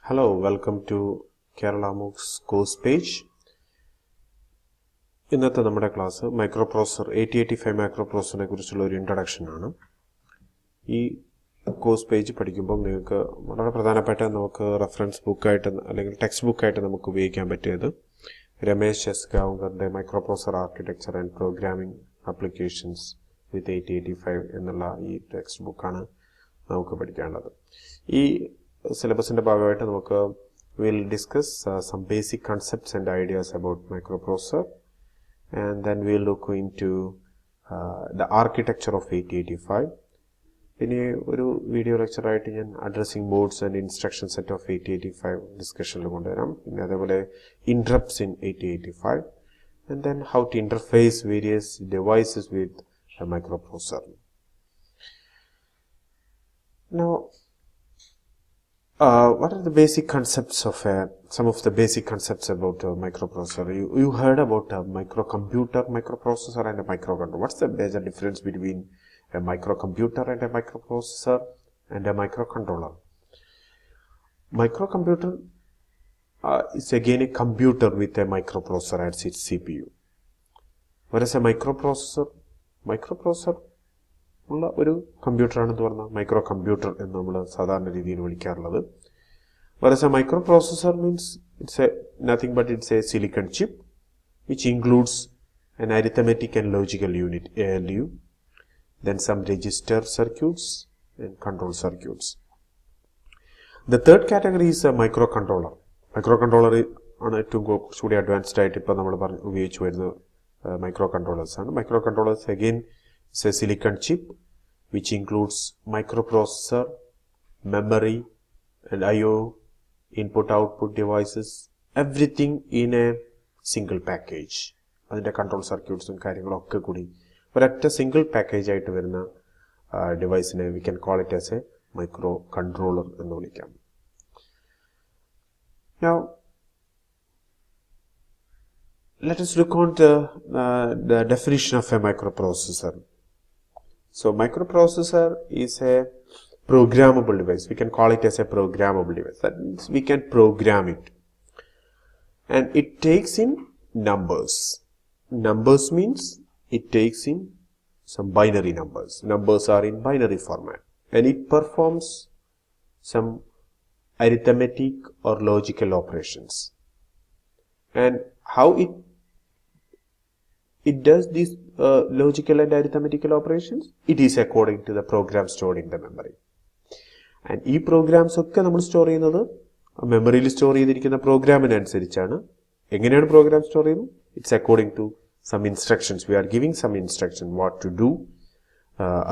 Hello, welcome to Kerala MOOC's course page. ഇന്നത്തെ നമ്മുടെ class microprocessor 8085 മൈക്രോപ്രോസസറിനെ കുറിച്ചുള്ള ഒരു ഇൻട്രൊഡക്ഷൻ ആണ്. ഈ കോഴ്സ് പേജ് പഠിക്കുമ്പോൾ നിങ്ങൾക്ക് വളരെ പ്രധാനപ്പെട്ട നമുക്ക് റെഫറൻസ് ബുക്കായിട്ട് അല്ലെങ്കിൽ ടെക്സ്റ്റ് ബുക്കായിട്ട് നമുക്ക് ഉപയോഗിക്കാൻ പറ്റിയത് രമേശ് എസ് ഗാവുങ്കറിൻ്റെ microprocessor architecture and programming applications with 8085 എന്നുള്ള ഈ ടെക്സ്റ്റ് ബുക്കാണ് നമുക്ക് പഠിക്കാനുള്ളത്. ഈ സിലബസിൻ്റെ ഭാഗമായിട്ട് നമുക്ക് we'll discuss some basic concepts and ideas about microprocessor, and then we'll look into the architecture of 8085. പിന്നെ ഒരു വീഡിയോ ലെക്ചറായിട്ട് ഞാൻ addressing boards and instruction set of 8085 ഡിസ്കഷനിൽ കൊണ്ടുവരാം. പിന്നെ അതേപോലെ interrupts in 8085 and then how to interface various devices with a microprocessor. Now, what are the basic concepts of some of the basic concepts about a microprocessor? You heard about a microprocessor and a microcontroller. What's the major difference between a microcomputer and a microprocessor and a microcontroller? Microcomputer is again a computer with a microprocessor as its CPU. Whereas a microprocessor ഉള്ള ഒരു കമ്പ്യൂട്ടറാണെന്ന് പറഞ്ഞാൽ micro computer എന്ന് നമ്മൾ സാധാരണ രീതിയിൽ വിളിക്കാറുള്ളത്. Whereas a microprocessor means it's nothing but it's a silicon chip which includes an arithmetic and logical unit ALU, then some register circuits and control circuits. The third category is a microcontroller. Microcontroller ആണ് ഏറ്റവും കുറച്ചുകൂടി advanced ആയിട്ട് ഇപ്പോൾ നമ്മൾ ഉപയോഗിച്ച് വരുന്ന മൈക്രോകൺട്രോളേഴ്സ് ആണ്. മൈക്രോകൺട്രോളേഴ്സ് again is a silicon chip which includes microprocessor, memory and I/O, input-output devices, everything in a single package. അതിൻ്റെ കൺട്രോൾ സർക്യൂട്ട്സും കാര്യങ്ങളൊക്കെ കൂടി ഒരൊറ്റ സിംഗിൾ പാക്കേജ് ആയിട്ട് വരുന്ന ഡിവൈസിനെ we can call it as a micro controller എന്ന് വിളിക്കാം. Now, let us look on the definition of a microprocessor. So, microprocessor is a programmable device. We can call it as a programmable device. That means we can program it. And it takes in numbers. Numbers means it takes in some binary numbers. Numbers are in binary format. And it performs some arithmetic or logical operations. And how it does these logical and arithmetical operations? It is according to the program stored in the memory. And ഈ programs ഒക്കെ നമ്മൾ store ചെയ്യുന്നത് മെമ്മറിയിൽ store ചെയ്തിരിക്കുന്ന പ്രോഗ്രാമിനനുസരിച്ചാണ്. എങ്ങനെയാണ് program store ചെയ്യുന്നത്? It's according to some instructions. We are giving some instruction what to do.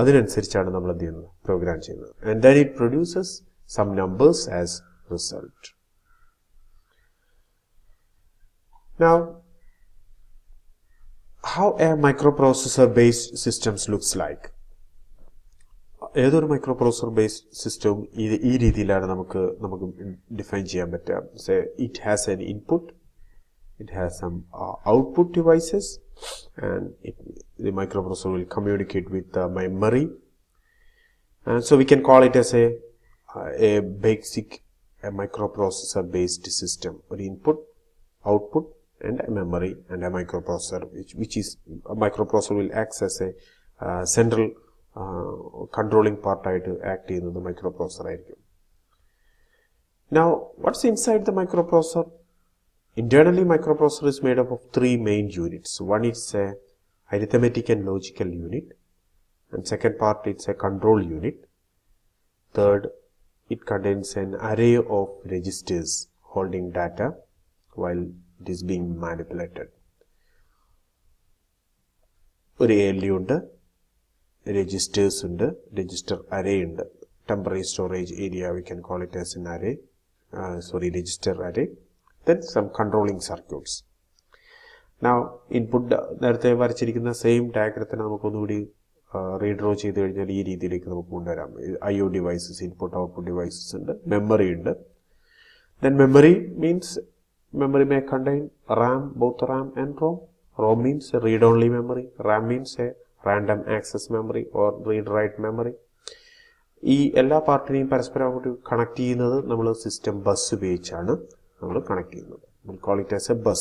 അതിനനുസരിച്ചാണ് നമ്മൾ എന്ത് ചെയ്യുന്നത്? പ്രോഗ്രാം ചെയ്യുന്നത്. And then it produces some numbers as result. Now, how a microprocessor based systems looks like? ഏതൊരു microprocessor based സിസ്റ്റവും ഈ രീതിയിലാണ് നമുക്ക് ഡിഫൈൻ ചെയ്യാൻ പറ്റുക. It has an input, it has some output devices and the microprocessor will communicate with memory. So we can call it as A basic microprocessor based system. ഒരു input, output and a memory and a microprocessor which is a microprocessor will act as a central controlling part ആയിട്ട് act ചെയ്യുന്നത് microprocessor ആയിരിക്കും. Now, what's inside the microprocessor? Internally, microprocessor is made up of three main units. One is a arithmetic and logical unit, and second part it's a control unit. Third, it contains an array of registers holding data while it is being manipulated. ഒരു ALU ഉണ്ട്, registers ഉണ്ട്, register array ഉണ്ട്, temporary storage area we can call it as an array, register array, then some controlling circuits. Now, input നേരത്തെ വരച്ചിരിക്കുന്ന same ഡയഗ്രത്തിനെ നമുക്കൊന്നുകൂടി redraw ചെയ്ത് കഴിഞ്ഞാൽ ഈ രീതിയിലേക്ക് നമുക്ക് കൊണ്ടുവരാം. I/O devices, input output devices ഉണ്ട്, memory ഉണ്ട്. Then memory means memory may contain RAM, both RAM and ROM. ROM means a read-only memory. RAM means a random access memory or read-write memory. ഈ എല്ലാ പാർട്ടിനെയും പരസ്പരം അങ്ങോട്ട് connect ചെയ്യുന്നത് നമ്മൾ system bus ഉപയോഗിച്ചാണ് നമ്മൾ കണക്ട് ചെയ്യുന്നത്. We'll call it as a bus.